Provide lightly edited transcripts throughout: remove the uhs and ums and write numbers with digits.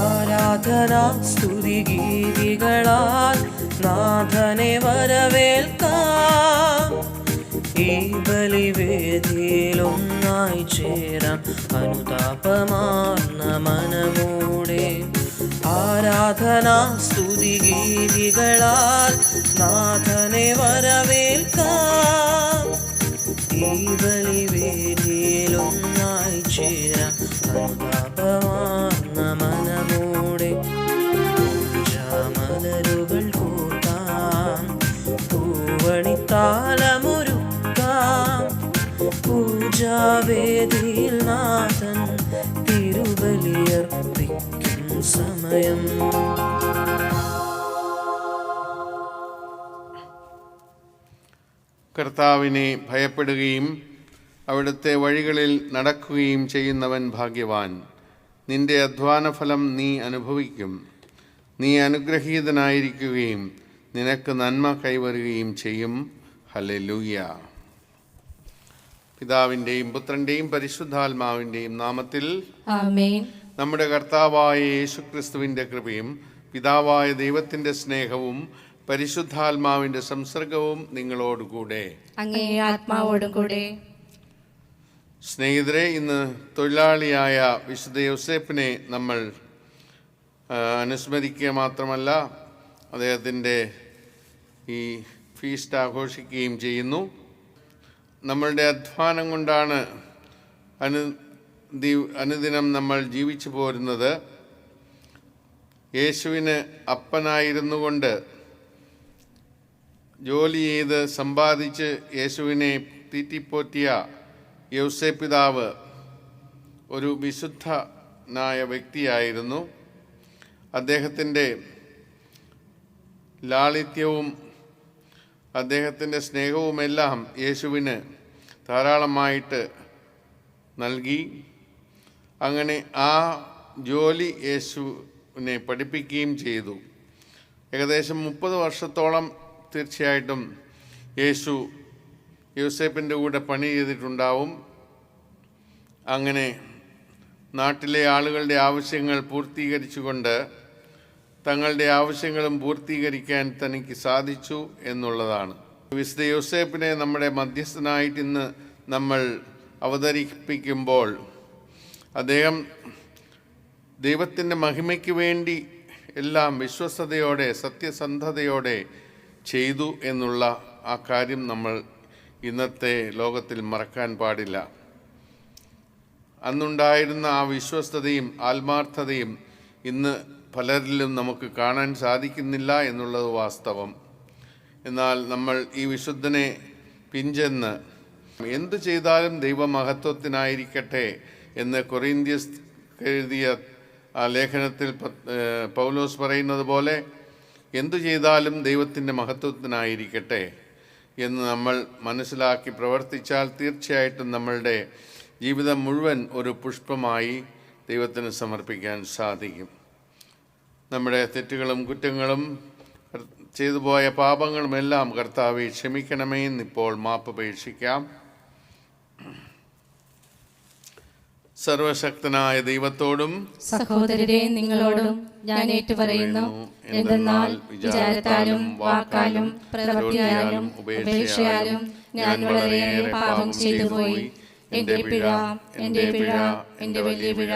ആരാധനാ സ്തുതിഗീതികളാൽ നാഥനെ വരവേൽക്കാം. ഈ ബലിവേദിയിലൊന്നായി ചേരാം അനുതാപമാർന്ന മനമോടെ. ആരാധനാ സ്തുതിഗീതികളാൽ നാഥനെ വരവേൽക്കാം. ഈ ബലിവേദിയിലൊന്നായി ചേരാം അനുതാപമാർന്ന മനമോടെ. പൂജാമലരുകൾ കൂട്ടാം, പൂവണിത്താലമൊരുക്കാം. പൂജാവേദിയിൽ നാഥൻ തിരുബലിയർപ്പിക്കും സമയം. കർത്താവിനെ ഭയപ്പെടുകയും അവിടുത്തെ വഴികളിൽ നടക്കുകയും ചെയ്യുന്നവൻ ഭാഗ്യവാൻ. നിന്റെ അധ്വാനഫലം നീ അനുഭവിക്കും. നീ അനുഗ്രഹീതനായിരിക്കുകയും നിനക്ക് നന്മ കൈവരുകയും ചെയ്യും. ഹല്ലേലൂയ. പിതാവിൻ്റെയും പുത്രൻ്റെയും പരിശുദ്ധാത്മാവിൻ്റെയും നാമത്തിൽ ആമേൻ. നമ്മുടെ കർത്താവായ യേശുക്രിസ്തുവിൻ്റെ കൃപയും പിതാവായ ദൈവത്തിൻ്റെ സ്നേഹവും പരിശുദ്ധാത്മാവിൻ്റെ സംസർഗവും നിങ്ങളോടുകൂടെ അങ്ങേ ആത്മാവോടും കൂടെ. സ്നേഹിതരെ, ഇന്ന് തൊഴിലാളിയായ വിശുദ്ധ യോസേപ്പിനെ നമ്മൾ അനുസ്മരിക്കുക മാത്രമല്ല അദ്ദേഹത്തിൻ്റെ ഈ ഫീസ്റ്റ് ആഘോഷിക്കുകയും ചെയ്യുന്നു. നമ്മളുടെ അധ്വാനം കൊണ്ടാണ് അനുദിനം നമ്മൾ ജീവിച്ചു പോരുന്നത്. യേശുവിന് അപ്പനായിരുന്നു കൊണ്ട് ജോലി ചെയ്ത് സമ്പാദിച്ച് യേശുവിനെ തീറ്റിപ്പോറ്റിയ യൗസേപ്പിതാവ് ഒരു വിശുദ്ധനായ വ്യക്തിയായിരുന്നു. അദ്ദേഹത്തിൻ്റെ ലാളിത്യവും അദ്ദേഹത്തിൻ്റെ സ്നേഹവുമെല്ലാം യേശുവിന് ധാരാളമായിട്ട് നൽകി. അങ്ങനെ ആ ജോലി യേശുവിനെ പഠിപ്പിക്കുകയും ചെയ്തു. ഏകദേശം 30 വർഷത്തോളം തീർച്ചയായിട്ടും യേശു യോസേപ്പിൻ്റെ കൂടെ പണി ചെയ്തിട്ടുണ്ടാവും. അങ്ങനെ നാട്ടിലെ ആളുകളുടെ ആവശ്യങ്ങൾ പൂർത്തീകരിച്ചുകൊണ്ട് തങ്ങളുടെ ആവശ്യങ്ങളും പൂർത്തീകരിക്കാൻ തനിക്ക് സാധിച്ചു എന്നുള്ളതാണ്. വിശുദ്ധ യോസേപ്പിനെ നമ്മുടെ മധ്യസ്ഥനായിട്ട് ഇന്ന് നമ്മൾ അവതരിപ്പിക്കുമ്പോൾ അദ്ദേഹം ദൈവത്തിൻ്റെ മഹിമയ്ക്ക് വേണ്ടി എല്ലാം വിശ്വസ്തയോടെ സത്യസന്ധതയോടെ ചെയ്തു എന്നുള്ള ആ കാര്യം നമ്മൾ ഇന്നത്തെ ലോകത്തിൽ മറക്കാൻ പാടില്ല. അന്നുണ്ടായിരുന്ന ആ വിശ്വസ്തതയും ആത്മാർത്ഥതയും ഇന്ന് പലരിലും നമുക്ക് കാണാൻ സാധിക്കുന്നില്ല എന്നുള്ളത് വാസ്തവം. എന്നാൽ നമ്മൾ ഈ വിശുദ്ധനെ പിഞ്ചെന്ന് എന്തു ചെയ്താലും ദൈവമഹത്വത്തിനായിരിക്കട്ടെ എന്ന് കൊറിന്ത്യസ് എഴുതിയ ആ ലേഖനത്തിൽ പൗലോസ് പറയുന്നത് പോലെ എന്തു ചെയ്താലും ദൈവത്തിൻ്റെ മഹത്വത്തിനായിരിക്കട്ടെ എന്ന് നമ്മൾ മനസ്സിലാക്കി പ്രവർത്തിച്ചാൽ തീർച്ചയായിട്ടും നമ്മളുടെ ജീവിതം മുഴുവൻ ഒരു പുഷ്പമായി ദൈവത്തിന് സമർപ്പിക്കാൻ സാധിക്കും. നമ്മുടെ തെറ്റുകളും കുറ്റങ്ങളും ചെയ്തു പോയ പാപങ്ങളുമെല്ലാം കർത്താവെ ക്ഷമിക്കണമേ എന്നിപ്പോൾ മാപ്പപേക്ഷിക്കാം. സർവശക്തനായ ദൈവത്തോടും സഹോദരരെ നിങ്ങളോടും ഞാൻ ഏറ്റുപറയുന്നു, എന്തെന്നാൽ വിചാരത്താലും വാക്കാലും പ്രവൃത്തിയാലും ഉപേക്ഷയാലും ഞാൻ വളരെയേറെ പാപം ചെയ്തുപോയി. എന്റെ പിഴ, എന്റെ പിഴ, എന്റെ വലിയ പിഴ.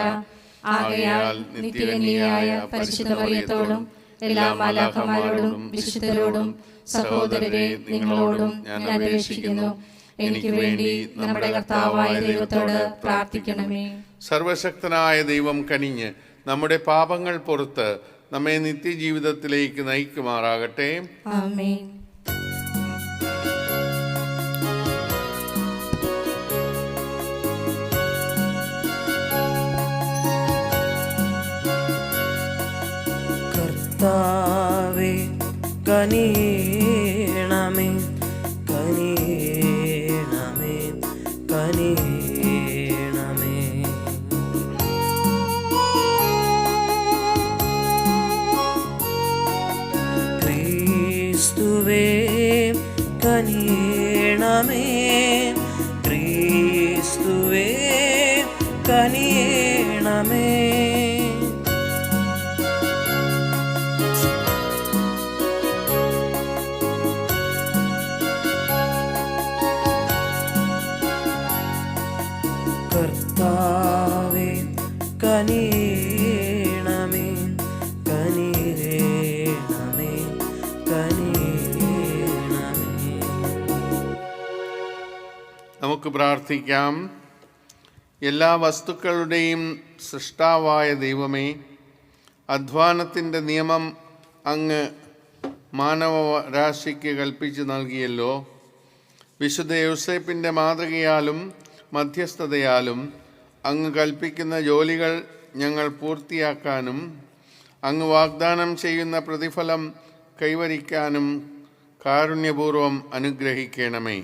ആകയാൽ നിത്യകന്യയായ പരിശുദ്ധ മറിയത്തോടും എല്ലാ മാലാഖമാരോടും വിശുദ്ധരോടും സഹോദരരെ നിങ്ങളോടും ഞാൻ അപേക്ഷിക്കുന്നു, എനിക്ക് വേണ്ടി നമ്മുടെ കർത്താവായ ദൈവത്തോട് പ്രാർത്ഥിക്കണമേ. സർവശക്തനായ ദൈവം കനിഞ്ഞ് നമ്മുടെ പാപങ്ങൾ പുറത്ത് നമ്മെ നിത്യജീവിതത്തിലേക്ക് നയിക്കുമാറാകട്ടെ. ആമേൻ. കർത്താവേ കനിയണമേ, കനിയണമേ, കനിയണമേ. കനിയേണമേ. ക്രിസ്തുവേ കനിയേണമേ. കർത്താവേ കനിയേണമേ, കനിയേണമേ, കനിയേണമേ. നമുക്ക് പ്രാർത്ഥിക്കാം. എല്ലാ വസ്തുക്കളുടെയും സൃഷ്ടാവായ ദൈവമേ, അധ്വാനത്തിൻ്റെ നിയമം അങ്ങ് മാനവരാശിക്ക് കൽപ്പിച്ചു നൽകിയല്ലോ. വിശുദ്ധ യോസേപ്പിൻ്റെ മാതൃകയാലും മധ്യസ്ഥതയാലും അങ്ങ് കൽപ്പിക്കുന്ന ജോലികൾ ഞങ്ങൾ പൂർത്തിയാക്കാനും അങ്ങ് വാഗ്ദാനം ചെയ്യുന്ന പ്രതിഫലം കൈവരിക്കാനും കാരുണ്യപൂർവം അനുഗ്രഹിക്കണമേ.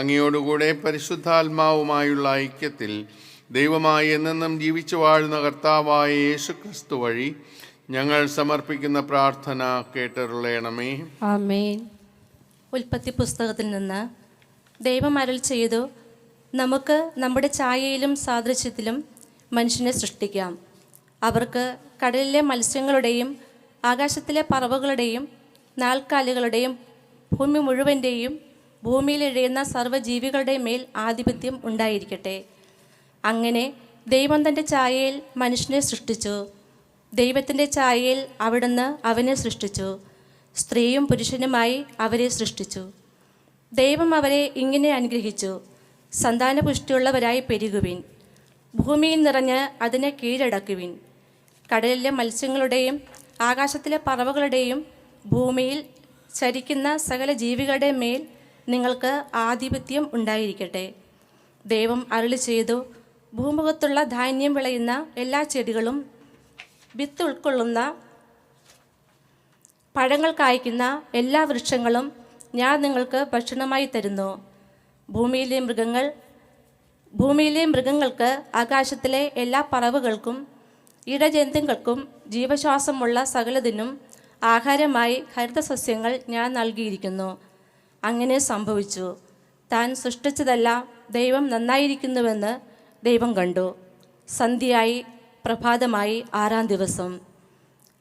അങ്ങയോടുകൂടെ പരിശുദ്ധാത്മാവുമായുള്ള ഐക്യത്തിൽ ദൈവമായി എന്നെന്നും ജീവിച്ചു വാഴുന്ന കർത്താവായ യേശുക്രിസ്തു വഴി ഞങ്ങൾ സമർപ്പിക്കുന്ന പ്രാർത്ഥന കേട്ടരുളയണമേ. ആമേൻ. ഉൽപ്പത്തി പുസ്തകത്തിൽ നിന്ന് ദൈവം അരുൾ ചെയ്തു, നമുക്ക് നമ്മുടെ ഛായയിലും സാദൃശ്യത്തിലും മനുഷ്യനെ സൃഷ്ടിക്കാം. അവർക്ക് കടലിലെ മത്സ്യങ്ങളുടെയും ആകാശത്തിലെ പറവകളുടെയും നാൽക്കാലികളുടെയും ഭൂമി മുഴുവൻ്റെയും ഭൂമിയിൽ ഇഴയുന്ന സർവ്വജീവികളുടെ മേൽ ആധിപത്യം ഉണ്ടായിരിക്കട്ടെ. അങ്ങനെ ദൈവം തൻ്റെ ഛായയിൽ മനുഷ്യനെ സൃഷ്ടിച്ചു. ദൈവത്തിൻ്റെ ഛായയിൽ അവിടുന്ന് അവനെ സൃഷ്ടിച്ചു. സ്ത്രീയും പുരുഷനുമായി അവരെ സൃഷ്ടിച്ചു. ദൈവം അവരെ ഇങ്ങനെ അനുഗ്രഹിച്ചു: സന്താനപുഷ്ടിയുള്ളവരായി പെരുകുവിൻ, ഭൂമിയിൽ നിറഞ്ഞ് അതിനെ കീഴടക്കുവിൻ. കടലിലെ മത്സ്യങ്ങളുടെയും ആകാശത്തിലെ പറവകളുടെയും ഭൂമിയിൽ ചരിക്കുന്ന സകല ജീവികളുടെ മേൽ നിങ്ങൾക്ക് ആധിപത്യം ഉണ്ടായിരിക്കട്ടെ. ദൈവം അരുളി ചെയ്തു, ഭൂമുഖത്തുള്ള ധാന്യം വിളയുന്ന എല്ലാ ചെടികളും വിത്ത് ഉൾക്കൊള്ളുന്ന പഴങ്ങൾ കായ്ക്കുന്ന എല്ലാ വൃക്ഷങ്ങളും ഞാൻ നിങ്ങൾക്ക് ഭക്ഷണമായി തരുന്നു. ഭൂമിയിലെ മൃഗങ്ങൾക്ക്, ആകാശത്തിലെ എല്ലാ പറവുകൾക്കും ഇഴജന്തുക്കൾക്കും ജീവശ്വാസമുള്ള സകലതിനും ആഹാരമായി ഹരിതസസ്യങ്ങൾ ഞാൻ നൽകിയിരിക്കുന്നു. അങ്ങനെ സംഭവിച്ചു. താൻ സൃഷ്ടിച്ചതെല്ലാം ദൈവം നന്നായിരിക്കുന്നുവെന്ന് ദൈവം കണ്ടു. സന്ധ്യയായി, പ്രഭാതമായി, 6-ാം ദിവസം.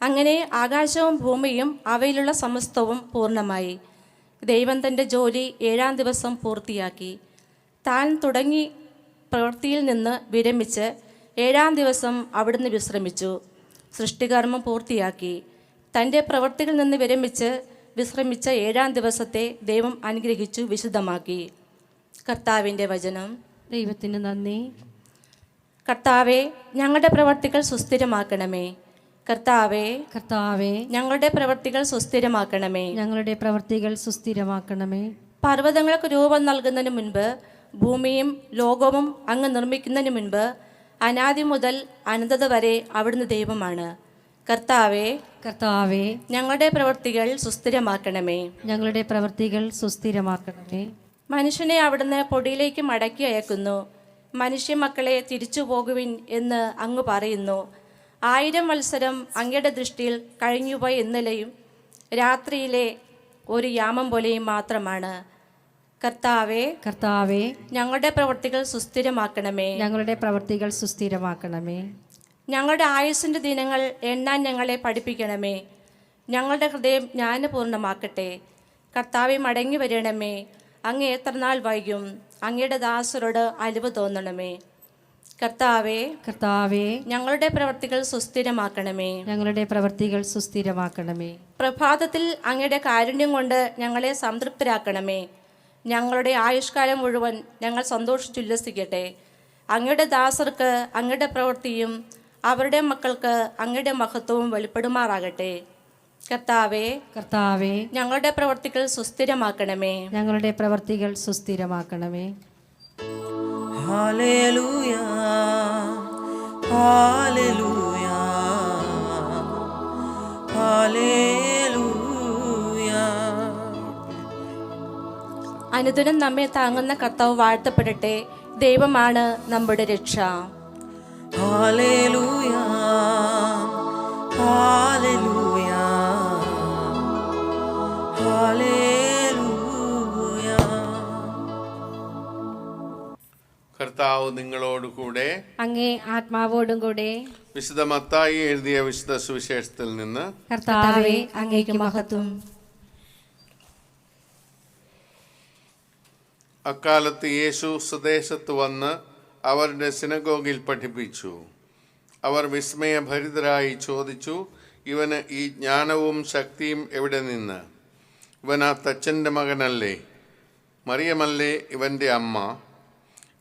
അങ്ങനെ ആകാശവും ഭൂമിയും അവയിലുള്ള സമസ്തവും പൂർണ്ണമായി. ദൈവം തൻ്റെ ജോലി 7-ാം ദിവസം പൂർത്തിയാക്കി. താൻ തുടങ്ങി പ്രവൃത്തിയിൽ നിന്ന് വിരമിച്ച് 7-ാം ദിവസം അവിടുന്ന് വിശ്രമിച്ചു. സൃഷ്ടികർമ്മം പൂർത്തിയാക്കി. തൻ്റെ പ്രവൃത്തിയിൽ നിന്ന് വിശ്രമിച്ച 7-ാം ദിവസത്തെ ദൈവം അനുഗ്രഹിച്ചു വിശുദ്ധമാക്കി. കർത്താവിൻ്റെ വചനം. ദൈവത്തിന് നന്ദി. കർത്താവെ, ഞങ്ങളുടെ പ്രവർത്തികൾ സുസ്ഥിരമാക്കണമേ. കർത്താവെ, ഞങ്ങളുടെ പ്രവർത്തികൾ സുസ്ഥിരമാക്കണമേ. ഞങ്ങളുടെ പ്രവർത്തികൾ സുസ്ഥിരമാക്കണമേ. പർവ്വതങ്ങൾക്ക് രൂപം നൽകുന്നതിന് മുൻപ്, ഭൂമിയും ലോകവും അങ്ങ് നിർമ്മിക്കുന്നതിന് മുൻപ്, അനാദി മുതൽ അനന്തത വരെ അവിടുന്ന് ദൈവമാണ്. കർത്താവെ, ഞങ്ങളുടെ പ്രവർത്തികൾ സുസ്ഥിരമാക്കണമേ. ഞങ്ങളുടെ പ്രവർത്തികൾ സുസ്ഥിരമാക്കണമേ. മനുഷ്യനെ അവിടുന്ന് പൊടിയിലേക്ക് മടക്കി അയക്കുന്നു. മനുഷ്യ മക്കളെ തിരിച്ചു പോകുവിൻ എന്ന് അങ്ങ് പറയുന്നു. 1000 വത്സരം അങ്ങയുടെ ദൃഷ്ടിയിൽ കഴിഞ്ഞുപോയ ഇന്നലെയും രാത്രിയിലെ ഒരു യാമം പോലെയും മാത്രമാണ്. കർത്താവെ, ഞങ്ങളുടെ പ്രവർത്തികൾ സുസ്ഥിരമാക്കണമേ. ഞങ്ങളുടെ പ്രവർത്തികൾ സുസ്ഥിരമാക്കണമേ. ഞങ്ങളുടെ ആയുസ്സിൻ്റെ ദിനങ്ങൾ എണ്ണാൻ ഞങ്ങളെ പഠിപ്പിക്കണമേ. ഞങ്ങളുടെ ഹൃദയം ജ്ഞാനപൂർണ്ണമാക്കട്ടെ. കർത്താവെ, മടങ്ങി വരണമേ. അങ്ങ് എത്ര നാൾ വൈകും? അങ്ങയുടെ ദാസരോട് അലിവ് തോന്നണമേ. കർത്താവെ, ഞങ്ങളുടെ പ്രവർത്തികൾ സുസ്ഥിരമാക്കണമേ. ഞങ്ങളുടെ പ്രവർത്തികൾ സുസ്ഥിരമാക്കണമേ. പ്രഭാതത്തിൽ അങ്ങയുടെ കാരുണ്യം കൊണ്ട് ഞങ്ങളെ സംതൃപ്തരാക്കണമേ. ഞങ്ങളുടെ ആയുഷ്കാലം മുഴുവൻ ഞങ്ങൾ സന്തോഷിച്ചുല്ലസിക്കട്ടെ. അങ്ങയുടെ ദാസർക്ക് അങ്ങയുടെ പ്രവൃത്തിയും അവരുടെ മക്കൾക്ക് അങ്ങയുടെ മഹത്വവും വെളിപ്പെടുമാറാകട്ടെ. കർത്താവെ, ഞങ്ങളുടെ പ്രവർത്തികൾ സുസ്ഥിരമാക്കണമേ. ഞങ്ങളുടെ പ്രവർത്തികൾ സുസ്ഥിരമാക്കണമേ. Hallelujah, hallelujah, hallelujah. അനുദിനം നമ്മെ താങ്ങുന്ന കർത്താവ് വാഴ്ത്തപ്പെടട്ടെ. ദൈവമാണ് നമ്മുടെ രക്ഷ. Hallelujah, hallelujah, hallelujah. കർത്താവ് നിങ്ങളോട് കൂടെ. അങ്ങേ ആത്മാവോടും കൂടെ. വിശുദ്ധ മത്തായി എഴുതിയ വിശുദ്ധ സുവിശേഷത്തിൽ നിന്ന്. കർത്താവേ, അങ്ങേക്ക് മഹത്വം. അക്കാലത്ത് യേശു സ്വദേശത്ത് വന്ന് അവരുടെ സിനഗോഗിൽ പഠിപ്പിച്ചു. അവർ വിസ്മയഭരിതരായി ചോദിച്ചു, ഇവന് ഈ ജ്ഞാനവും ശക്തിയും എവിടെ നിന്ന്? ഇവൻ ആ തച്ചൻ്റെ മകനല്ലേ? മറിയമല്ലേ ഇവൻ്റെ അമ്മ?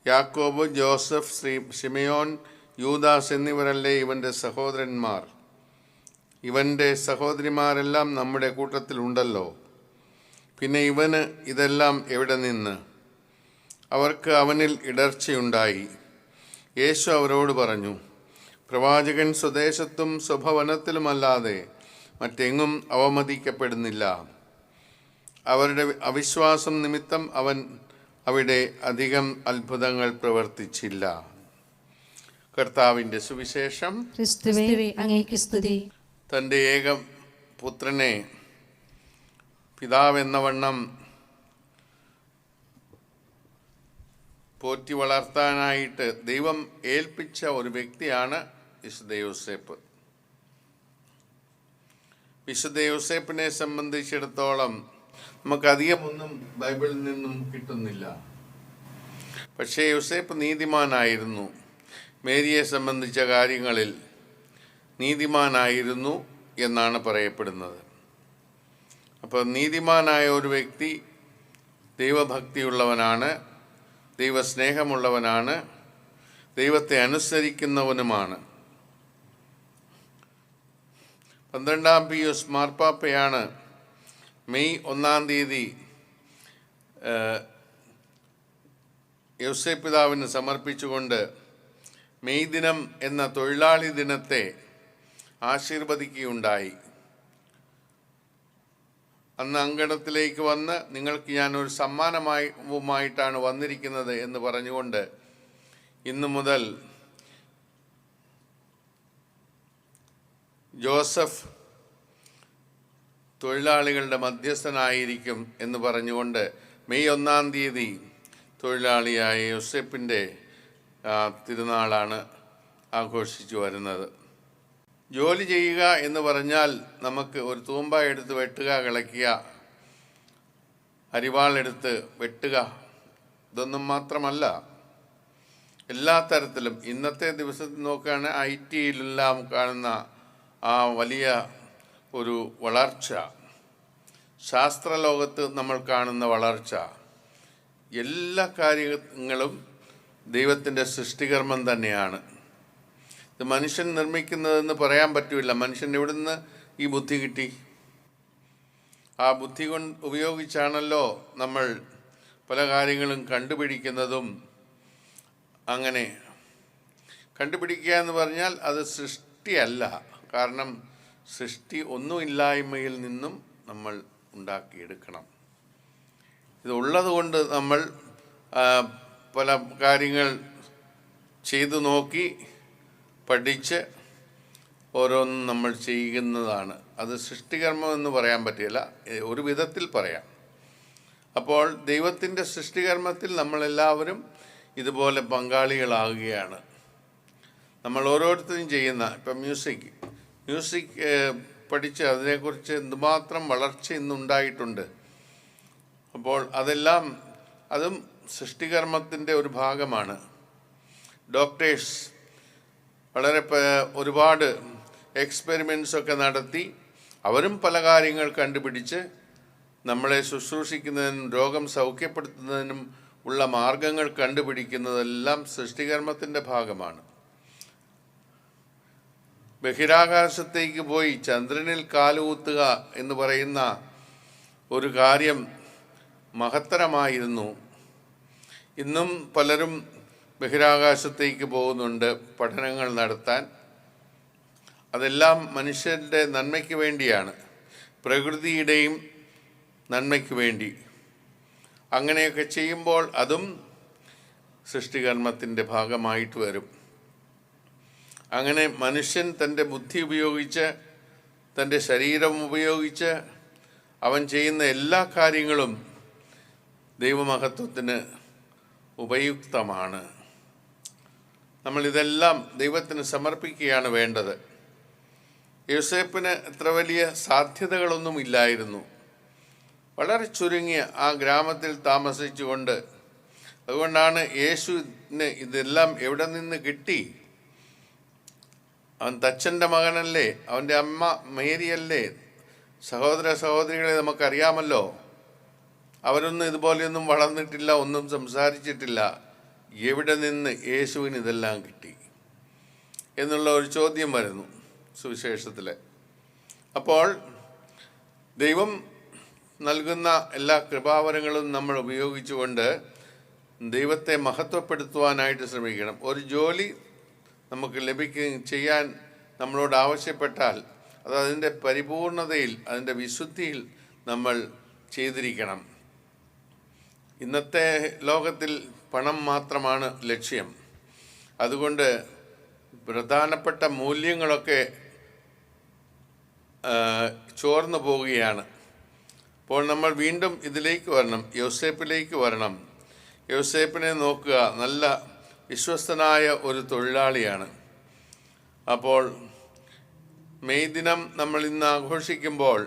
യാക്കോബ്, ജോസഫ്, ശിമയോൻ, യൂദാസ് എന്നിവരല്ലേ ഇവൻ്റെ സഹോദരന്മാർ? ഇവൻ്റെ സഹോദരിമാരെല്ലാം നമ്മുടെ കൂട്ടത്തിലുണ്ടല്ലോ. പിന്നെ ഇവന് ഇതെല്ലാം എവിടെ നിന്ന്? അവർക്ക് അവനിൽ ഇടർച്ചയുണ്ടായി. യേശു അവരോട് പറഞ്ഞു, പ്രവാചകൻ സ്വദേശത്തും സ്വഭവനത്തിലുമല്ലാതെ മറ്റെങ്ങും അവമതിക്കപ്പെടുന്നില്ല. അവരുടെ അവിശ്വാസം നിമിത്തം അവൻ അവിടെ അധികം അത്ഭുതങ്ങൾ പ്രവർത്തിച്ചില്ല. കർത്താവിൻ്റെ സുവിശേഷം. ക്രിസ്തുവേ, അങ്ങേക്ക് സ്തുതി. തൻ്റെ ഏക പുത്രനെ പിതാവെന്നവണ്ണം പോറ്റി വളർത്താനായിട്ട് ദൈവം ഏൽപ്പിച്ച ഒരു വ്യക്തിയാണ് വിശുദ്ധ യോസേപ്പ്. വിശുദ്ധ യോസേപ്പിനെ സംബന്ധിച്ചിടത്തോളം നമുക്കധികമൊന്നും ബൈബിളിൽ നിന്നും കിട്ടുന്നില്ല. പക്ഷേ യോസേപ്പ് നീതിമാനായിരുന്നു. മേരിയെ സംബന്ധിച്ച കാര്യങ്ങളിൽ നീതിമാനായിരുന്നു എന്നാണ് പറയപ്പെടുന്നത്. അപ്പോൾ നീതിമാനായ ഒരു വ്യക്തി ദൈവഭക്തിയുള്ളവനാണ്, ദൈവസ്നേഹമുള്ളവനാണ്, ദൈവത്തെ അനുസരിക്കുന്നവനുമാണ്. 12 പിയൂസ് മാർപ്പാപ്പയാണ് മെയ് 1 യോസേപ്പ് പിതാവിന് സമർപ്പിച്ചുകൊണ്ട് മെയ് ദിനം എന്ന തൊഴിലാളി ദിനത്തെ ആശീർവദിക്കുകയുണ്ടായി. അന്ന് അങ്കണത്തിലേക്ക് വന്ന് നിങ്ങൾക്ക് ഞാനൊരു സമ്മാനമായിട്ടാണ് വന്നിരിക്കുന്നത് എന്ന് പറഞ്ഞുകൊണ്ട് ഇന്നു മുതൽ ജോസഫ് തൊഴിലാളികളുടെ മധ്യസ്ഥനായിരിക്കും എന്ന് പറഞ്ഞുകൊണ്ട് മെയ് 1 തൊഴിലാളിയായ യോസേപ്പിൻ്റെ തിരുനാളാണ് ആഘോഷിച്ചു വരുന്നത്. ജോലി ചെയ്യുക എന്ന് പറഞ്ഞാൽ നമുക്ക് ഒരു തൂമ്പ എടുത്ത് വെട്ടുക, കിളയ്ക്കുക, അരിവാളെടുത്ത് വെട്ടുക, ഇതൊന്നും മാത്രമല്ല. എല്ലാ തരത്തിലും ഇന്നത്തെ ദിവസത്തിൽ നോക്കുകയാണെങ്കിൽ IT-യിലെല്ലാം കാണുന്ന ആ വലിയ ഒരു വളർച്ച, ശാസ്ത്രലോകത്ത് നമ്മൾ കാണുന്ന വളർച്ച, എല്ലാ കാര്യങ്ങളും ദൈവത്തിൻ്റെ സൃഷ്ടികർമ്മം തന്നെയാണ്. ഇത് മനുഷ്യൻ നിർമ്മിക്കുന്നതെന്ന് പറയാൻ പറ്റില്ല. മനുഷ്യൻ എവിടുന്ന് ഈ ബുദ്ധി കിട്ടി? ആ ബുദ്ധി ഉപയോഗിച്ചാണല്ലോ നമ്മൾ പല കാര്യങ്ങളും കണ്ടുപിടിക്കുന്നതും. അങ്ങനെ കണ്ടുപിടിക്കുക എന്ന് പറഞ്ഞാൽ അത് സൃഷ്ടിയല്ല. കാരണം സൃഷ്ടി ഒന്നുമില്ലായ്മയിൽ നിന്നും നമ്മൾ ഉണ്ടാക്കിയെടുക്കണം. ഇതുള്ളത് കൊണ്ട് നമ്മൾ പല കാര്യങ്ങൾ ചെയ്തു നോക്കി പഠിച്ച് ഓരോന്നും നമ്മൾ ചെയ്യുന്നതാണ്. അത് സൃഷ്ടികർമ്മം എന്ന് പറയാൻ പറ്റില്ല, ഒരു വിധത്തിൽ പറയാം. അപ്പോൾ ദൈവത്തിൻ്റെ സൃഷ്ടികർമ്മത്തിൽ നമ്മളെല്ലാവരും ഇതുപോലെ പങ്കാളികളാകുകയാണ്. നമ്മൾ ഓരോരുത്തരും ചെയ്യുന്ന ഇപ്പം മ്യൂസിക് പഠിച്ച് അതിനെക്കുറിച്ച് എന്തുമാത്രം വളർച്ച ഇന്നുണ്ടായിട്ടുണ്ട്. അപ്പോൾ അതും സൃഷ്ടികർമ്മത്തിൻ്റെ ഒരു ഭാഗമാണ്. ഡോക്ടേഴ്സ് ഒരുപാട് എക്സ്പെരിമെൻറ്റ്സൊക്കെ നടത്തി അവരും പല കാര്യങ്ങൾ കണ്ടുപിടിച്ച് നമ്മളെ ശുശ്രൂഷിക്കുന്നതിനും രോഗം സൗഖ്യപ്പെടുത്തുന്നതിനും ഉള്ള മാർഗങ്ങൾ കണ്ടുപിടിക്കുന്നതെല്ലാം സൃഷ്ടികർമ്മത്തിൻ്റെ ഭാഗമാണ്. ബഹിരാകാശത്തേക്ക് പോയി ചന്ദ്രനിൽ കാലുകുത്തുക എന്ന് പറയുന്ന ഒരു കാര്യം മഹത്തരമായിരുന്നു. ഇന്നും പലരും ബഹിരാകാശത്തേക്ക് പോകുന്നുണ്ട് പഠനങ്ങൾ നടത്താൻ. അതെല്ലാം മനുഷ്യരുടെ നന്മയ്ക്ക് വേണ്ടിയാണ്, പ്രകൃതിയുടെയും നന്മയ്ക്ക് വേണ്ടി. അങ്ങനെയൊക്കെ ചെയ്യുമ്പോൾ അതും സൃഷ്ടികർമ്മത്തിൻ്റെ ഭാഗമായിട്ട് വരും. അങ്ങനെ മനുഷ്യൻ തൻ്റെ ബുദ്ധി ഉപയോഗിച്ച്, തൻ്റെ ശരീരം ഉപയോഗിച്ച് അവൻ ചെയ്യുന്ന എല്ലാ കാര്യങ്ങളും ദൈവമഹത്വത്തിന് ഉപയുക്തമാണ്. നമ്മളിതെല്ലാം ദൈവത്തിന് സമർപ്പിക്കുകയാണ് വേണ്ടത്. യോസേപ്പിന് അത്ര വലിയ സാധ്യതകളൊന്നും ഇല്ലായിരുന്നു. വളരെ ചുരുങ്ങിയ ആ ഗ്രാമത്തിൽ താമസിച്ചുകൊണ്ട്, അതുകൊണ്ടാണ് യേശുവിന് ഇതെല്ലാം എവിടെ നിന്ന് കിട്ടി? അവൻ തച്ചൻ്റെ മകനല്ലേ, അവൻ്റെ അമ്മ മേരിയല്ലേ, സഹോദരികളെ നമുക്കറിയാമല്ലോ. അവരൊന്നും ഇതുപോലെയൊന്നും വളർന്നിട്ടില്ല, ഒന്നും സംസാരിച്ചിട്ടില്ല. എവിടെ നിന്ന് യേശുവിന് ഇതെല്ലാം കിട്ടി എന്നുള്ള ഒരു ചോദ്യം വരുന്നു സുവിശേഷത്തിൽ. അപ്പോൾ ദൈവം നൽകുന്ന എല്ലാ കൃപാവരങ്ങളും നമ്മൾ ഉപയോഗിച്ചുകൊണ്ട് ദൈവത്തെ മഹത്വപ്പെടുത്തുവാനായിട്ട് ശ്രമിക്കണം. ഒരു ജോലി നമുക്ക് ചെയ്യാൻ നമ്മളോട് ആവശ്യപ്പെട്ടാൽ അത് അതിൻ്റെ പരിപൂർണതയിൽ, അതിൻ്റെ വിശുദ്ധിയിൽ നമ്മൾ ചെയ്തിരിക്കണം. ഇന്നത്തെ ലോകത്തിൽ പണം മാത്രമാണ് ലക്ഷ്യം. അതുകൊണ്ട് പ്രധാനപ്പെട്ട മൂല്യങ്ങളൊക്കെ ചോർന്നു പോവുകയാണ്. അപ്പോൾ നമ്മൾ വീണ്ടും ഇതിലേക്ക് വരണം, യോസേപ്പിലേക്ക് വരണം. യോസേപ്പിനെ നോക്കുക, നല്ല വിശ്വസ്തനായ ഒരു തൊഴിലാളിയാണ്. അപ്പോൾ മെയ് ദിനം നമ്മൾ ഇന്ന് ആഘോഷിക്കുമ്പോൾ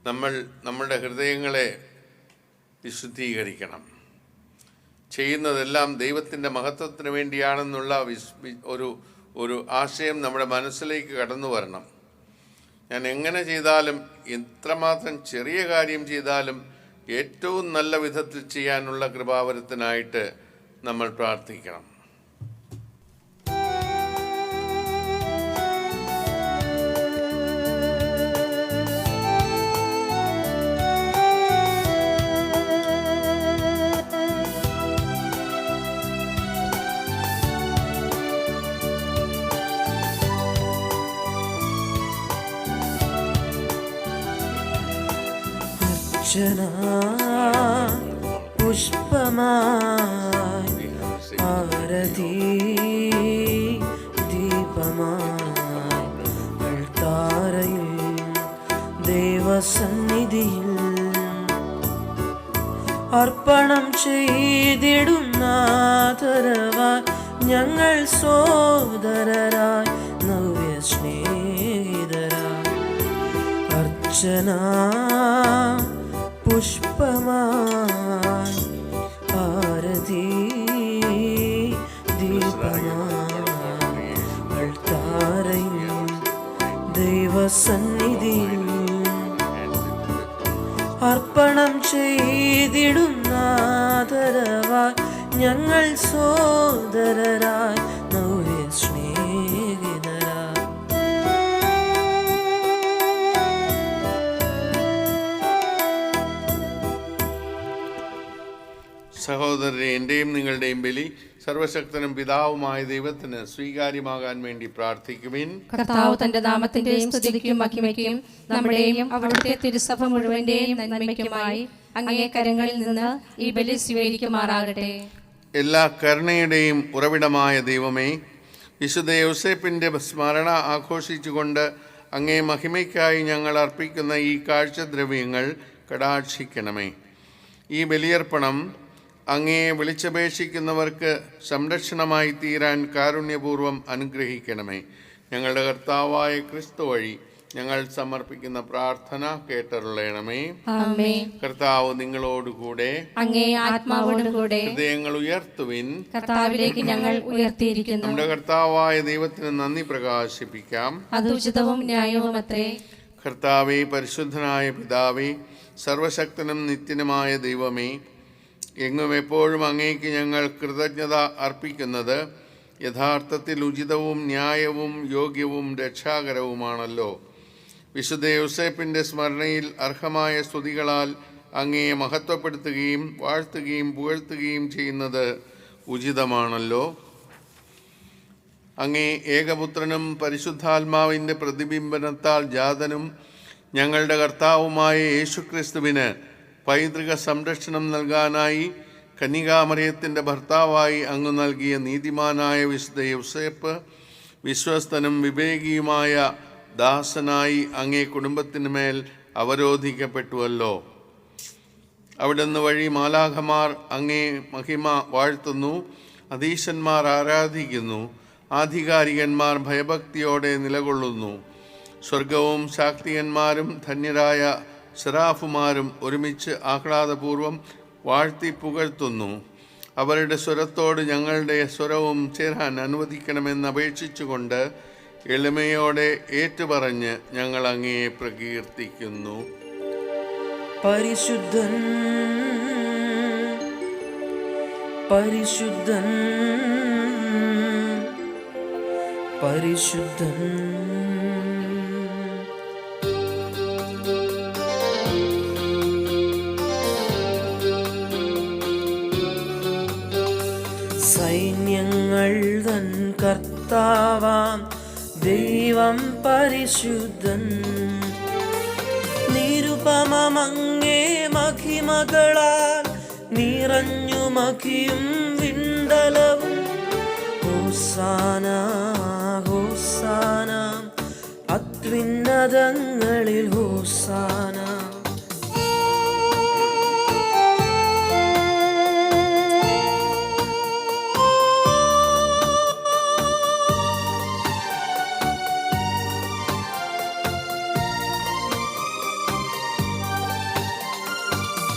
നമ്മളുടെ ഹൃദയങ്ങളെ വിശുദ്ധീകരിക്കണം. ചെയ്യുന്നതെല്ലാം ദൈവത്തിൻ്റെ മഹത്വത്തിന് വേണ്ടിയാണെന്നുള്ള ഒരു ആശയം നമ്മുടെ മനസ്സിലേക്ക് കടന്നു വരണം. ഞാൻ എങ്ങനെ ചെയ്താലും, എത്രമാത്രം ചെറിയ കാര്യം ചെയ്താലും ഏറ്റവും നല്ല വിധത്തിൽ ചെയ്യാനുള്ള കൃപാവരത്തിനായിട്ട് നമ്മൾ പ്രാർത്ഥിക്കണം. പുഷ്പമായി ആരതി ദീപമായി താരയിൽ ദേവസന്നിധിയിൽ അർപ്പണം ചെയ്തിടുന്നാദരവായി ഞങ്ങൾ സോദരരായി നവ്യ സ്നേഹിതരായി അർച്ചന പുഷ്പമായി ആരതി ദീപമായി താരയിൽ ദൈവസന്നിധിയിൽ അർപ്പണം ചെയ്തിടുന്നാദരവായി ഞങ്ങൾ സോദരരായി നവ്യ സ്നേഹിതരായി സഹോദരരെ, എൻ്റെയും നിങ്ങളുടെയും ബലി സർവശക്തനും പിതാവുമായ ദൈവത്തിന് സ്വീകാര്യമാകാൻ വേണ്ടി പ്രാർത്ഥിക്കുവിൻ. കർത്താവ് തന്റെ നാമത്തിന്റെയും സ്തുതിക്കും മഹിമയ്ക്കും നമ്മുടെയും അവിടുത്തെ തിരുസഭ മുഴുവന്റെയും നന്മയ്ക്കുമായി അങ്ങേ കരങ്ങളിൽ നിന്ന് ഈ ബലി സ്വീകരിക്കുമാറാകട്ടെ. എല്ലാ കരുണയുടെയും ഉറവിടമായ ദൈവമേ, വിശുദ്ധ യോസേപ്പിൻ്റെ സ്മരണ ആഘോഷിച്ചുകൊണ്ട് അങ്ങേ മഹിമയ്ക്കായി ഞങ്ങൾ അർപ്പിക്കുന്ന ഈ കാഴ്ചദ്രവ്യങ്ങൾ കടാക്ഷിക്കണമേ. ഈ ബലിയർപ്പണം അങ്ങയെ വിളിച്ചപേക്ഷിക്കുന്നവർക്ക് സംരക്ഷണമായി തീരാൻ കാരുണ്യപൂർവ്വം അനുഗ്രഹിക്കണമേ. ഞങ്ങളുടെ കർത്താവായ ക്രിസ്തു വഴി ഞങ്ങൾ സമർപ്പിക്കുന്ന പ്രാർത്ഥന കേട്ടരുളയണമേ. കർത്താവ് നിങ്ങളോടുകൂടെ, അങ്ങേ ആത്മാവോടും കൂടെ. ഹൃദയങ്ങൾ ഉയർത്തുവിൻ, കർത്താവിലേക്ക് ഞങ്ങൾ ഉയർത്തിയിരിക്കുന്നു. നമ്മുടെ കർത്താവായ ദൈവത്തിന് നന്ദി പ്രകാശിപ്പിക്കാം. അത് ഉചിതവും ന്യായവുമത്രേ. കർത്താവേ, പരിശുദ്ധനായ പിതാവേ, സർവശക്തനും നിത്യനുമായ ദൈവമേ, എങ്ങും എപ്പോഴും അങ്ങേക്ക് ഞങ്ങൾ കൃതജ്ഞത അർപ്പിക്കുന്നത് യഥാർത്ഥത്തിൽ ഉചിതവും ന്യായവും യോഗ്യവും രക്ഷാകരവുമാണല്ലോ. വിശുദ്ധ യോസേപ്പിൻ്റെ സ്മരണയിൽ അർഹമായ സ്തുതികളാൽ അങ്ങയെ മഹത്വപ്പെടുത്തുകയും വാഴ്ത്തുകയും പുകഴ്ത്തുകയും ചെയ്യുന്നത് ഉചിതമാണല്ലോ. അങ്ങേ ഏകപുത്രനും പരിശുദ്ധാത്മാവിൻ്റെ പ്രതിബിംബനത്താൽ ജാതനും ഞങ്ങളുടെ കർത്താവുമായ യേശുക്രിസ്തുവിന് പൈതൃക സംരക്ഷണം നൽകാനായി കന്യകാമറിയത്തിൻ്റെ ഭർത്താവായി അങ്ങ് നൽകിയ നീതിമാനായ വിശുദ്ധ യോസേപ്പ് വിശ്വസ്തനും വിവേകിയുമായ ദാസനായി അങ്ങേ കുടുംബത്തിന് മേൽ അവരോധിക്കപ്പെട്ടുവല്ലോ. അവിടുന്ന് വഴി മാലാഖമാർ അങ്ങേ മഹിമ വാഴ്ത്തുന്നു, അധീശന്മാർ ആരാധിക്കുന്നു. ആധികാരികന്മാർ ഭയഭക്തിയോടെ നിലകൊള്ളുന്നു. സ്വർഗവും ശാക്തികന്മാരും ധന്യരായ സെറാഫുമാരും ഒരുമിച്ച് ആഹ്ലാദപൂർവം വാഴ്ത്തി പുകഴ്ത്തുന്നു. അവരുടെ സ്വരത്തോട് ഞങ്ങളുടെ സ്വരവും ചേരാൻ അനുവദിക്കണമെന്ന് അപേക്ഷിച്ചുകൊണ്ട് എളിമയോടെ ഏറ്റുപറഞ്ഞ് ഞങ്ങൾ അങ്ങയെ പ്രകീർത്തിക്കുന്നു. പരിശുദ്ധൻ പരിശുദ്ധൻ പരിശുദ്ധൻ. സൈന്യങ്ങൾ തൻ കർത്താവാം ദൈവം പരിശുദ്ധൻ. നിരുപമമങ്ങേ മഹിമകളാൽ നിറഞ്ഞു മഹിയും വിണ്ടലവും. ഹോസാന ഹോസാന അത്യുന്നതങ്ങളിൽ ഹോസാന.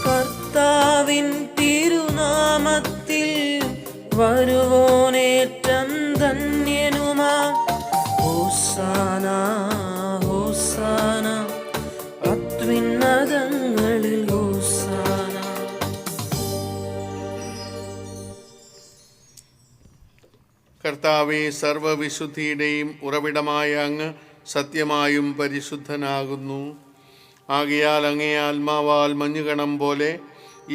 കർത്താവിൻ തിരുനാമത്തിൽ വരുവോനേറ്റം ധന്യനുമാ. ഹോസാന ഹോസാന അത്യുന്നതങ്ങളിൽ ഹോസാന. കർത്താവേ, സർവവിശുദ്ധിയുടെയും ഉറവിടമായ അങ്ങ് സത്യമായും പരിശുദ്ധനാകുന്നു. ആകയാൽ അങ്ങേ ആത്മാവാൽ മഞ്ഞുകണം പോലെ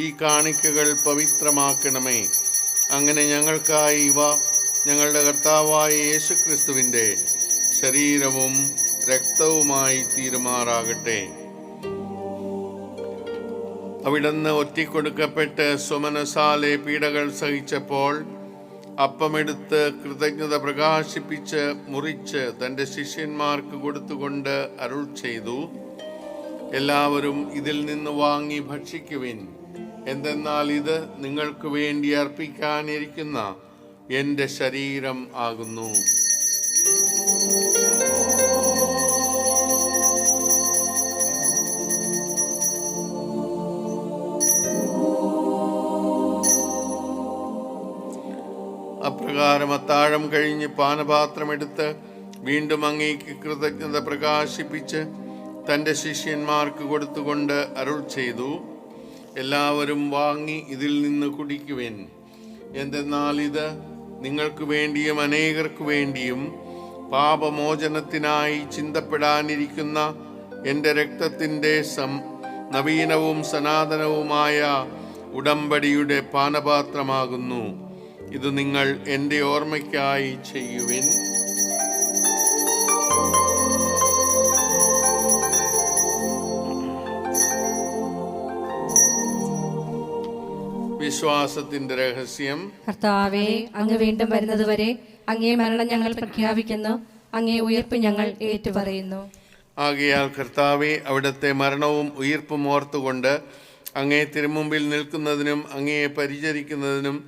ഈ കാണിക്കകൾ പവിത്രമാക്കണമേ. അങ്ങനെ ഞങ്ങൾക്കായി ഇവ ഞങ്ങളുടെ കർത്താവായ യേശുക്രിസ്തുവിൻ്റെ ശരീരവും രക്തവുമായി തീരുമാറാകട്ടെ. അവിടുന്ന് ഒറ്റിക്കൊടുക്കപ്പെട്ട് സ്വമനസാലെ പീഡകൾ സഹിച്ചപ്പോൾ അപ്പമെടുത്ത് കൃതജ്ഞത പ്രകാശിപ്പിച്ച് മുറിച്ച് തൻ്റെ ശിഷ്യന്മാർക്ക് കൊടുത്തുകൊണ്ട് അരുൾ ചെയ്തു, എല്ലാവരും ഇതിൽ നിന്ന് വാങ്ങി ഭക്ഷിക്കുവിൻ. എന്തെന്നാൽ ഇത് നിങ്ങൾക്ക് വേണ്ടി അർപ്പിക്കാനിരിക്കുന്ന എൻ്റെ ശരീരം ആകുന്നു. അപ്രകാരം അത്താഴം കഴിഞ്ഞ് പാനപാത്രമെടുത്ത് വീണ്ടും അങ്ങേക്ക് കൃതജ്ഞത പ്രകാശിപ്പിച്ച് തൻ്റെ ശിഷ്യന്മാർക്ക് കൊടുത്തുകൊണ്ട് അരുൾ ചെയ്തു, എല്ലാവരും വാങ്ങി ഇതിൽ നിന്ന് കുടിക്കുവിൻ. എന്തെന്നാൽ ഇത് നിങ്ങൾക്ക് വേണ്ടിയും അനേകർക്ക് വേണ്ടിയും പാപമോചനത്തിനായി ചിന്തപ്പെടാനിരിക്കുന്ന എൻ്റെ രക്തത്തിൻ്റെ നവീനവും സനാതനവുമായ ഉടമ്പടിയുടെ പാനപാത്രമാകുന്നു. ഇത് നിങ്ങൾ എൻ്റെ ഓർമ്മയ്ക്കായി ചെയ്യുവിൻ. വിശ്വാസത്തിന്റെ രഹസ്യം. കർത്താവേ, അങ്ങ് വീണ്ടും വരുന്നതുവരെ അങ്ങേ മരണം ഞങ്ങൾ പ്രഖ്യാപിക്കുന്നു, അങ്ങേ ഉയർപ്പ് ഞങ്ങൾ ഏറ്റുപറയുന്നു. ആകയാൽ കർത്താവേ, അവിടുത്തെ മരണവും ഉയിർപ്പും ഓർത്തുകൊണ്ട് അങ്ങേ തിരുമുമ്പിൽ നിൽക്കുന്നതിനും അങ്ങയെ പരിചരിക്കുന്നതിനും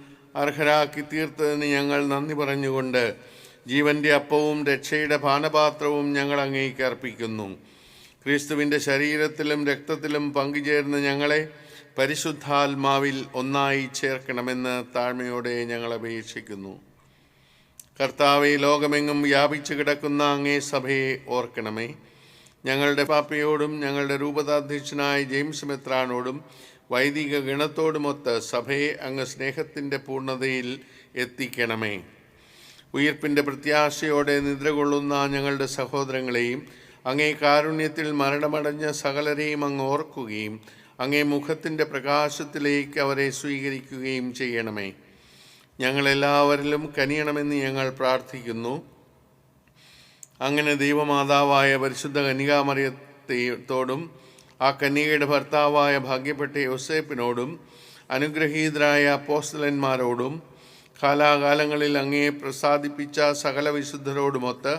അർഹരാക്കി തീർത്തതിന് ഞങ്ങൾ നന്ദി പറഞ്ഞുകൊണ്ട് ജീവന്റെ അപ്പവും രക്ഷയുടെ പാനപാത്രവും ഞങ്ങൾ അങ്ങേക്ക് അർപ്പിക്കുന്നു. ക്രിസ്തുവിൻ്റെ ശരീരത്തിലും രക്തത്തിലും പങ്കുചേർന്ന് ഞങ്ങളെ പരിശുദ്ധാത്മാവിൽ ഒന്നായി ചേർക്കണമെന്ന് താഴ്മയോടെ ഞങ്ങൾ അപേക്ഷിക്കുന്നു. കർത്താവെ, ലോകമെങ്ങും വ്യാപിച്ചു കിടക്കുന്ന അങ്ങേ സഭയെ ഓർക്കണമേ. ഞങ്ങളുടെ പാപ്പയോടും ഞങ്ങളുടെ രൂപതാധ്യക്ഷനായ ജെയിംസ് മെത്രാനോടും വൈദിക ഗണത്തോടുമൊത്ത് സഭയെ അങ്ങ് സ്നേഹത്തിൻ്റെ പൂർണ്ണതയിൽ എത്തിക്കണമേ. ഉയിർപ്പിൻ്റെ പ്രത്യാശയോടെ നിദ്രകൊള്ളുന്ന ഞങ്ങളുടെ സഹോദരങ്ങളെയും അങ്ങേ കാരുണ്യത്തിൽ മരണമടഞ്ഞ സകലരെയും അങ്ങ് ഓർക്കുകയും അങ്ങേ മുഖത്തിൻ്റെ പ്രകാശത്തിലേക്ക് അവരെ സ്വീകരിക്കുകയും ചെയ്യണമേ. ഞങ്ങളെല്ലാവരിലും കനിയണമെന്ന് ഞങ്ങൾ പ്രാർത്ഥിക്കുന്നു. അങ്ങനെ ദൈവമാതാവായ പരിശുദ്ധ കന്യകാമറിയത്തോടും ആ കന്യകയുടെ ഭർത്താവായ ഭാഗ്യപ്പെട്ട യോസേപ്പിനോടും അനുഗ്രഹീതരായ അപ്പോസ്തലന്മാരോടും കാലാകാലങ്ങളിൽ അങ്ങയെ പ്രസാദിപ്പിച്ച സകല വിശുദ്ധരോടുമൊത്ത്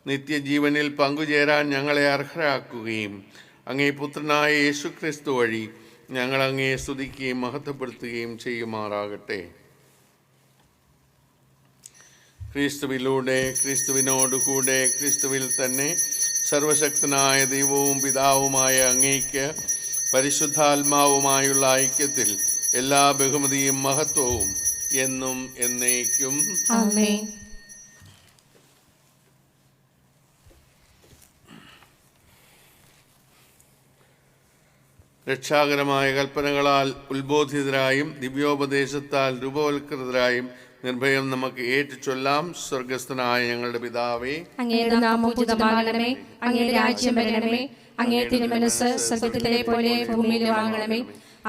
നിത്യജീവനിൽ പങ്കുചേരാൻ ഞങ്ങളെ അർഹരാക്കുകയും അങ്ങേ പുത്രനായ യേശുക്രിസ്തു വഴി ഞങ്ങൾ അങ്ങയെ സ്തുതിക്കുകയും മഹത്വപ്പെടുത്തുകയും ചെയ്യുമാറാകട്ടെ. ക്രിസ്തുവിലൂടെ, ക്രിസ്തുവിനോടുകൂടെ, ക്രിസ്തുവിൽ തന്നെ സർവശക്തനായ ദൈവവും പിതാവുമായ അങ്ങേയ്ക്ക് പരിശുദ്ധാത്മാവുമായുള്ള ഐക്യത്തിൽ എല്ലാ ബഹുമതിയും മഹത്വവും എന്നും എന്നേക്കും. ആമേൻ. രക്ഷാകരമായ കൽപ്പനകളാൽ ഉത്ബോധിതരായും ദിവ്യോപദേശത്താൽ രൂപവൽകൃതരായും നിർഭയം നമുക്ക് ഏറ്റുചൊല്ലാം. സ്വർഗസ്ഥനായ ഞങ്ങളുടെ പിതാവേ, അങ്ങയുടെ നാമം പൂജിതമാകണമേ. അങ്ങയുടെ രാജ്യം വരണമേ. അങ്ങയുടെ തിരുമനസ്സ് സ്വർഗ്ഗത്തിലെ പോലെ ഭൂമിയിലും ആകണമേ.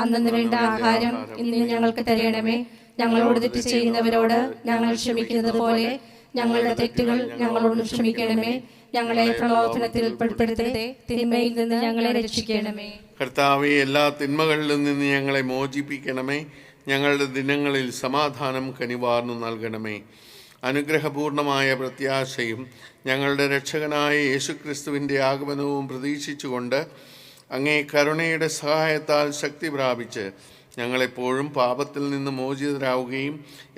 അന്നന്ന് വേണ്ട ആഹാരം ഇന്ന് ഞങ്ങൾക്ക് തരണമേ. ഞങ്ങളോട് തെറ്റ് ചെയ്യുന്നവരോട് ഞങ്ങൾ ക്ഷമിക്കുന്നത് പോലെ ഞങ്ങളുടെ തെറ്റുകൾ ഞങ്ങളോട് ക്ഷമിക്കണമേ. ഞങ്ങളെ പ്രലോഭനത്തിൽ ഉൾപ്പെടുത്തരുതേ, തിന്മയിൽ നിന്ന് ഞങ്ങളെ രക്ഷിക്കണമേ. കർത്താവേ, എല്ലാ തിന്മകളിലും നിന്ന് ഞങ്ങളെ മോചിപ്പിക്കണമേ. ഞങ്ങളുടെ ദിനങ്ങളിൽ സമാധാനം കനിവാർന്നു നൽകണമേ. അനുഗ്രഹപൂർണമായ പ്രത്യാശയും ഞങ്ങളുടെ രക്ഷകനായ യേശുക്രിസ്തുവിൻ്റെ ആഗമനവും പ്രതീക്ഷിച്ചുകൊണ്ട് അങ്ങേ കരുണയുടെ സഹായത്താൽ ശക്തി പ്രാപിച്ച് ഞങ്ങളെപ്പോഴും പാപത്തിൽ നിന്ന് മോചിതരാവുകയും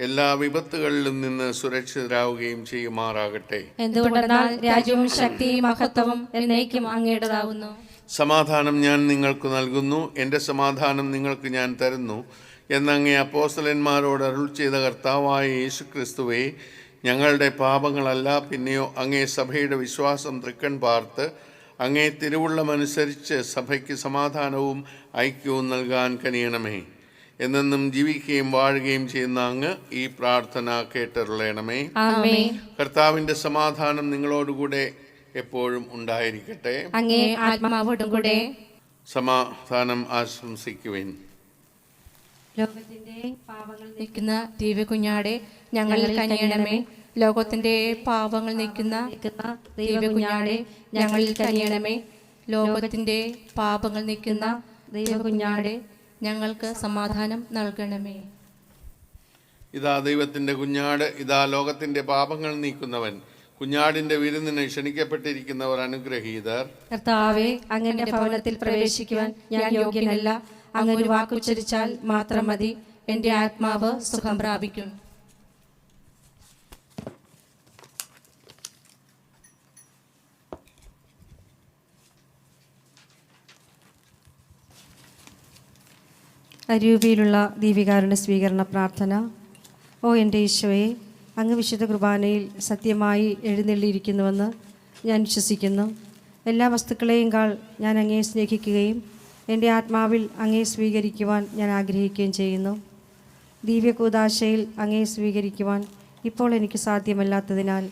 എല്ലാ വിപത്തുകളിലും നിന്ന് സുരക്ഷിതരാവുകയും ചെയ്യുമാറാകട്ടെ. എന്തുകൊണ്ടെന്നാൽ രാജ്യവും ശക്തിയും മഹത്വവും എന്നേക്കും അങ്ങയുടേതാകുന്നു. സമാധാനം ഞാൻ നിങ്ങൾക്ക് നൽകുന്നു, എൻ്റെ സമാധാനം നിങ്ങൾക്ക് ഞാൻ തരുന്നു എന്നങ്ങേ അപ്പോസ്തലന്മാരോട് അരുൾ ചെയ്ത കർത്താവായ യേശുക്രിസ്തുവേ, ഞങ്ങളുടെ പാപങ്ങളല്ല പിന്നെയോ അങ്ങേ സഭയുടെ വിശ്വാസം തൃക്കൺ പാർത്ത് അങ്ങേ തിരുവുള്ളമനുസരിച്ച് സഭയ്ക്ക് സമാധാനവും ഐക്യവും നൽകാൻ കനിയണമേ. എന്നെന്നും ജീവിക്കുകയും വാഴുകയും ചെയ്യുന്ന അങ്ങ് ഈ പ്രാർത്ഥന കേട്ടരുളയണമേ. ആമേൻ. കർത്താവിൻ്റെ സമാധാനം നിങ്ങളോടുകൂടെ എപ്പോഴും ഉണ്ടായിരിക്കട്ടെ. അങ്ങേ ആത്മാവോടും കൂടെ. സമാധാനം ആശംസിക്കുവിൻ. ലോകത്തിന്റെ പാപങ്ങൾ നീക്കുന്ന ദിവ്യ കുഞ്ഞാടെ ഞങ്ങളിൽ കനിയണമേ. ലോകത്തിന്റെ പാപങ്ങൾ നീക്കുന്ന ദിവ്യ കുഞ്ഞാടെ ഞങ്ങളിൽ കനിയണമേ. ലോകത്തിന്റെ പാപങ്ങൾ നീക്കുന്ന ദിവ്യ കുഞ്ഞാടെ ഞങ്ങൾക്ക് സമാധാനം നൽകണമേ. ഇതാ ദൈവത്തിൻ്റെ കുഞ്ഞാട്, ഇതാ ലോകത്തിൻ്റെ പാപങ്ങൾ നീക്കുന്നവൻ. കുഞ്ഞാടിൻ്റെ വിരുന്നിന് ക്ഷണിക്കപ്പെട്ടിരിക്കുന്നവർ അനുഗ്രഹീതർ. കർത്താവേ, അങ്ങയുടെ ഭവനത്തിൽ പ്രവേശിക്കുവാൻ ഞാൻ യോഗ്യനല്ല. അങ്ങ് ഒരു വാക്കുച്ചരിച്ചാൽ മാത്രം മതി, എൻ്റെ ആത്മാവ് സുഖം പ്രാപിക്കും. അരൂപിയിലുള്ള ദീപികാരുണ്യ സ്വീകരണ പ്രാർത്ഥന. ഓ എൻ്റെ ഈശോയെ, അങ്ങ് വിശുദ്ധ കുർബാനയിൽ സത്യമായി എഴുന്നള്ളിയിരിക്കുന്നുവെന്ന് ഞാൻ വിശ്വസിക്കുന്നു. എല്ലാ വസ്തുക്കളെയും കാൾ ഞാൻ അങ്ങയെ സ്നേഹിക്കുകയും എൻ്റെ ആത്മാവിൽ അങ്ങയെ സ്വീകരിക്കുവാൻ ഞാൻ ആഗ്രഹിക്കുകയും ചെയ്യുന്നു. ദിവ്യകൂദാശയിൽ അങ്ങയെ സ്വീകരിക്കുവാൻ ഇപ്പോൾ എനിക്ക് സാധ്യമല്ലാത്തതിനാൽ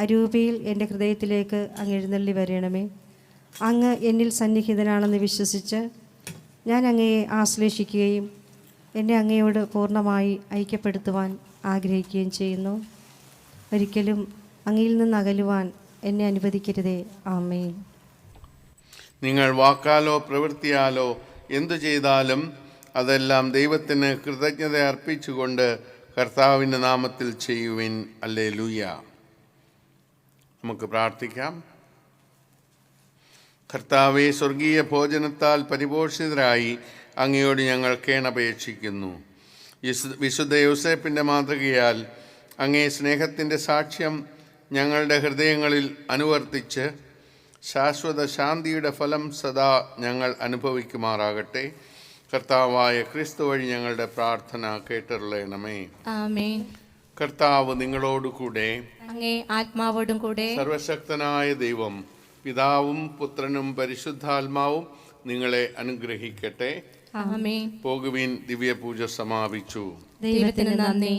അരൂപിയിൽ എൻ്റെ ഹൃദയത്തിലേക്ക് അങ്ങ് എഴുന്നള്ളി വരണമേ. അങ്ങ് എന്നിൽ സന്നിഹിതനാണെന്ന് വിശ്വസിച്ച് ഞാൻ അങ്ങയെ ആശ്ലേഷിക്കുകയും എന്നെ അങ്ങയോട് പൂർണ്ണമായി ഐക്യപ്പെടുത്തുവാൻ ആഗ്രഹിക്കുകയും ചെയ്യുന്നു. ഒരിക്കലും അങ്ങയിൽ നിന്ന് അകലുവാൻ എന്നെ അനുവദിക്കരുതേ. ആമേൻ. നിങ്ങൾ വാക്കാലോ പ്രവൃത്തിയാലോ എന്തു ചെയ്താലും അതെല്ലാം ദൈവത്തിന് കൃതജ്ഞത അർപ്പിച്ചുകൊണ്ട് കർത്താവിൻ്റെ നാമത്തിൽ ചെയ്യുവിൻ. ഹല്ലേലൂയ. നമുക്ക് പ്രാർത്ഥിക്കാം. കർത്താവെ, സ്വർഗീയ ഭോജനത്താൽ പരിപോഷിതരായി അങ്ങയോട് ഞങ്ങൾ കേണപേക്ഷിക്കുന്നു. വിശുദ്ധ യോസേപ്പിൻ്റെ മാതൃകയാൽ അങ്ങേ സ്നേഹത്തിൻ്റെ സാക്ഷ്യം ഞങ്ങളുടെ ഹൃദയങ്ങളിൽ അനുവർത്തിച്ച് ശാശ്വത ശാന്തിയുടെ ഫലം സദാ ഞങ്ങൾ അനുഭവിക്കുമാറാകട്ടെ. കർത്താവായ ക്രിസ്തു വഴി ഞങ്ങളുടെ പ്രാർത്ഥന കേട്ടരുളയണമേ. ആമേൻ. കർത്താവ് നിങ്ങളോടുകൂടെ. അങ്ങേ ആത്മാവോടും കൂടെ. സർവശക്തനായ ദൈവം പിതാവും പുത്രനും പരിശുദ്ധാത്മാവും നിങ്ങളെ അനുഗ്രഹിക്കട്ടെ. ആമേൻ. പോകുവിൻ. ദിവ്യപൂജ സമാപിച്ചു. ദൈവത്തിന് നന്ദി.